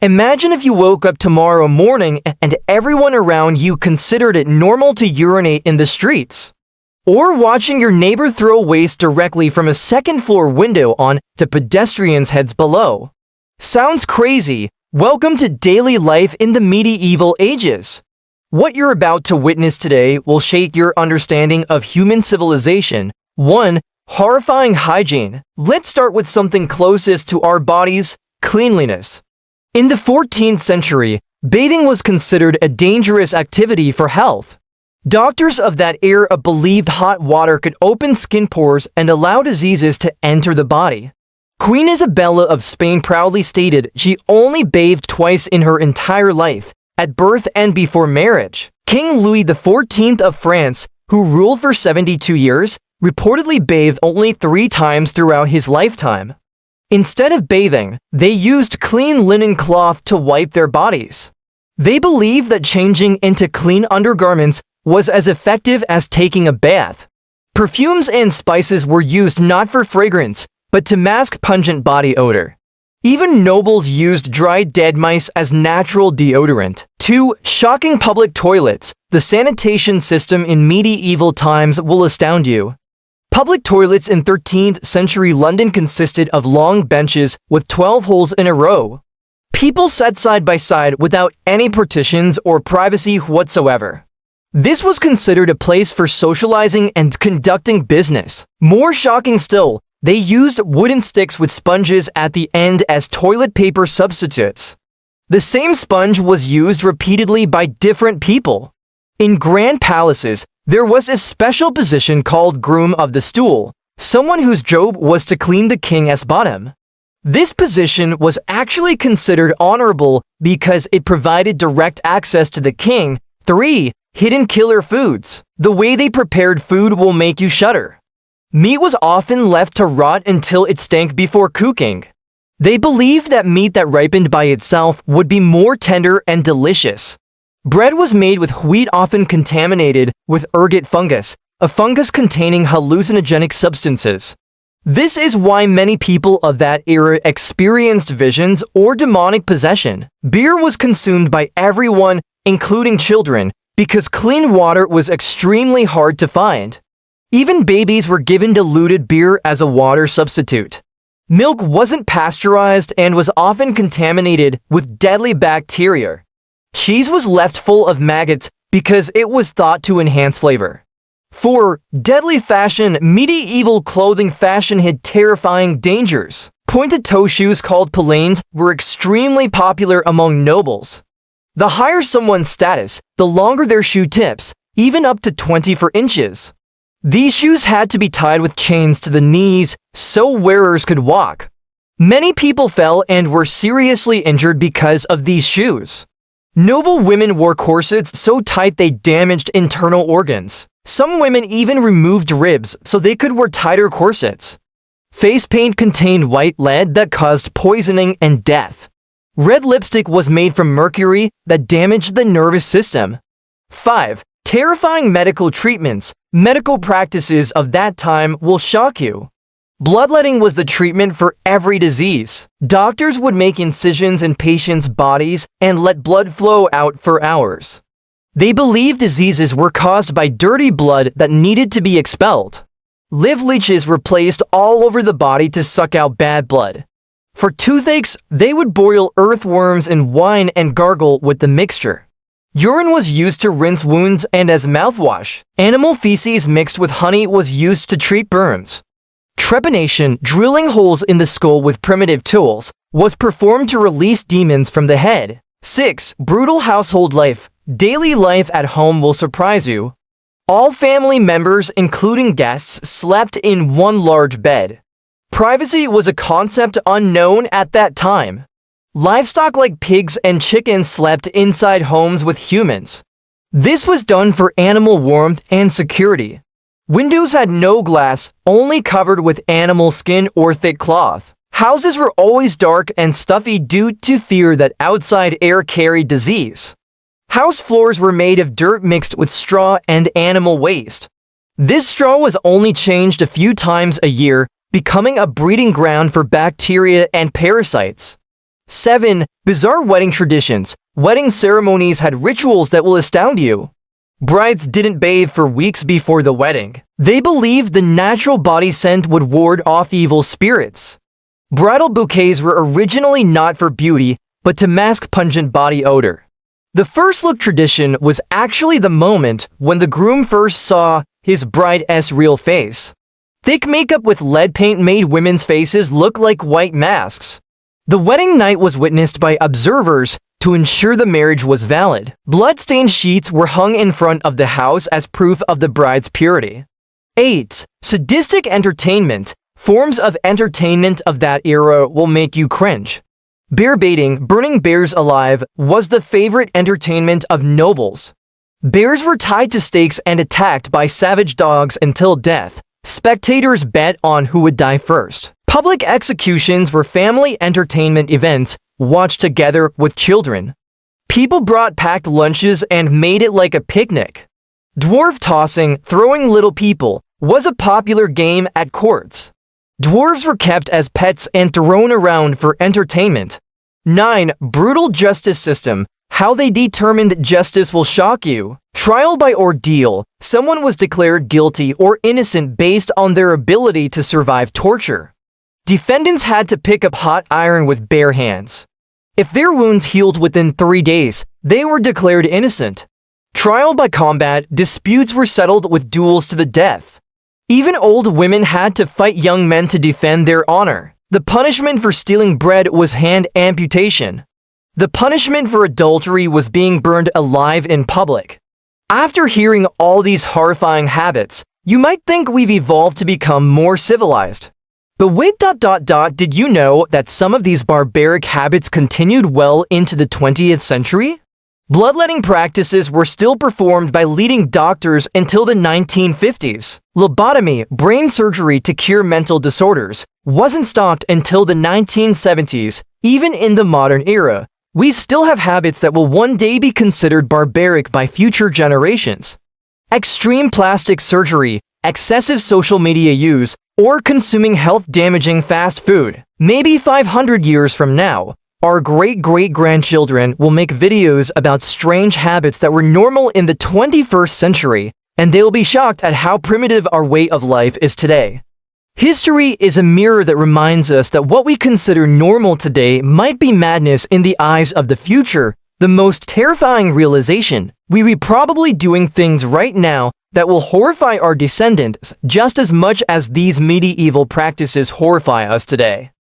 Imagine if you woke up tomorrow morning and everyone around you considered it normal to urinate in the streets. Or watching your neighbor throw waste directly from a second-floor window on to pedestrians' heads below. Sounds crazy? Welcome to daily life in the medieval ages. What you're about to witness today will shake your understanding of human civilization. 1. Horrifying hygiene. Let's start with something closest to our bodies: cleanliness. In the 14th century, bathing was considered a dangerous activity for health. Doctors of that era believed hot water could open skin pores and allow diseases to enter the body. Queen Isabella of Spain proudly stated she only bathed twice in her entire life, at birth and before marriage. King Louis XIV of France, who ruled for 72 years, reportedly bathed only 3 times throughout his lifetime. Instead of bathing, they used clean linen cloth to wipe their bodies. They believed that changing into clean undergarments was as effective as taking a bath. Perfumes and spices were used not for fragrance, but to mask pungent body odor. Even nobles used dried dead mice as natural deodorant. 2. Shocking public toilets. The sanitation system in medieval times will astound you. Public toilets in 13th century London consisted of long benches with 12 holes in a row. People sat side by side without any partitions or privacy whatsoever. This was considered a place for socializing and conducting business. More shocking still, they used wooden sticks with sponges at the end as toilet paper substitutes. The same sponge was used repeatedly by different people. In grand palaces, there was a special position called groom of the stool, someone whose job was to clean the king's bottom. This position was actually considered honorable because it provided direct access to the king. 3. Hidden killer foods. The way they prepared food will make you shudder. Meat was often left to rot until it stank before cooking. They believed that meat that ripened by itself would be more tender and delicious. Bread was made with wheat often contaminated with ergot fungus, a fungus containing hallucinogenic substances. This is why many people of that era experienced visions or demonic possession. Beer was consumed by everyone, including children, because clean water was extremely hard to find. Even babies were given diluted beer as a water substitute. Milk wasn't pasteurized and was often contaminated with deadly bacteria. Cheese was left full of maggots because it was thought to enhance flavor. 4. Deadly fashion. Medieval clothing fashion hid terrifying dangers. Pointed-toe shoes called pelanes were extremely popular among nobles. The higher someone's status, the longer their shoe tips, even up to 24 inches. These shoes had to be tied with chains to the knees so wearers could walk. Many people fell and were seriously injured because of these shoes. Noble women wore corsets so tight they damaged internal organs. Some women even removed ribs so they could wear tighter corsets. Face paint contained white lead that caused poisoning and death. Red lipstick was made from mercury that damaged the nervous system. 5. Terrifying medical treatments. Medical practices of that time will shock you. Bloodletting was the treatment for every disease. Doctors would make incisions in patients' bodies and let blood flow out for hours. They believed diseases were caused by dirty blood that needed to be expelled. Live leeches were placed all over the body to suck out bad blood. For toothaches, they would boil earthworms in wine and gargle with the mixture. Urine was used to rinse wounds and as mouthwash. Animal feces mixed with honey was used to treat burns. Trepanation, drilling holes in the skull with primitive tools, was performed to release demons from the head. 6. Brutal household life. Daily life at home will surprise you. All family members, including guests, slept in one large bed. Privacy was a concept unknown at that time. Livestock like pigs and chickens slept inside homes with humans. This was done for animal warmth and security. Windows had no glass, only covered with animal skin or thick cloth. Houses were always dark and stuffy due to fear that outside air carried disease. House floors were made of dirt mixed with straw and animal waste. This straw was only changed a few times a year, becoming a breeding ground for bacteria and parasites. 7. Bizarre wedding traditions. Wedding ceremonies had rituals that will astound you. Brides didn't bathe for weeks before the wedding. They believed the natural body scent would ward off evil spirits. Bridal bouquets were originally not for beauty, but to mask pungent body odor. The first look tradition was actually the moment when the groom first saw his bride's real face. Thick makeup with lead paint made women's faces look like white masks. The wedding night was witnessed by observers to ensure the marriage was valid. Blood-stained sheets were hung in front of the house as proof of the bride's purity. 8. Sadistic entertainment. Forms of entertainment of that era will make you cringe. Bear baiting, burning bears alive, was the favorite entertainment of nobles. Bears were tied to stakes and attacked by savage dogs until death. Spectators bet on who would die first. Public executions were family entertainment events watched together with children. People brought packed lunches and made it like a picnic. Dwarf tossing, throwing little people, was a popular game at courts. Dwarves were kept as pets and thrown around for entertainment. 9. Brutal justice system. How they determined justice will shock you. Trial by ordeal. Someone was declared guilty or innocent based on their ability to survive torture. Defendants had to pick up hot iron with bare hands. If their wounds healed within 3 days, they were declared innocent. Trial by combat. Disputes were settled with duels to the death. Even old women had to fight young men to defend their honor. The punishment for stealing bread was hand amputation. The punishment for adultery was being burned alive in public. After hearing all these horrifying habits, you might think we've evolved to become more civilized. But wait, did you know that some of these barbaric habits continued well into the 20th century? Bloodletting practices were still performed by leading doctors until the 1950s. Lobotomy, brain surgery to cure mental disorders, wasn't stopped until the 1970s. Even in the modern era, we still have habits that will one day be considered barbaric by future generations. Extreme plastic surgery, excessive social media use, or consuming health-damaging fast food. Maybe 500 years from now, our great-great-grandchildren will make videos about strange habits that were normal in the 21st century, and they'll be shocked at how primitive our way of life is today. History is a mirror that reminds us that what we consider normal today might be madness in the eyes of the future. The most terrifying realization: we be probably doing things right now that will horrify our descendants just as much as these medieval practices horrify us today.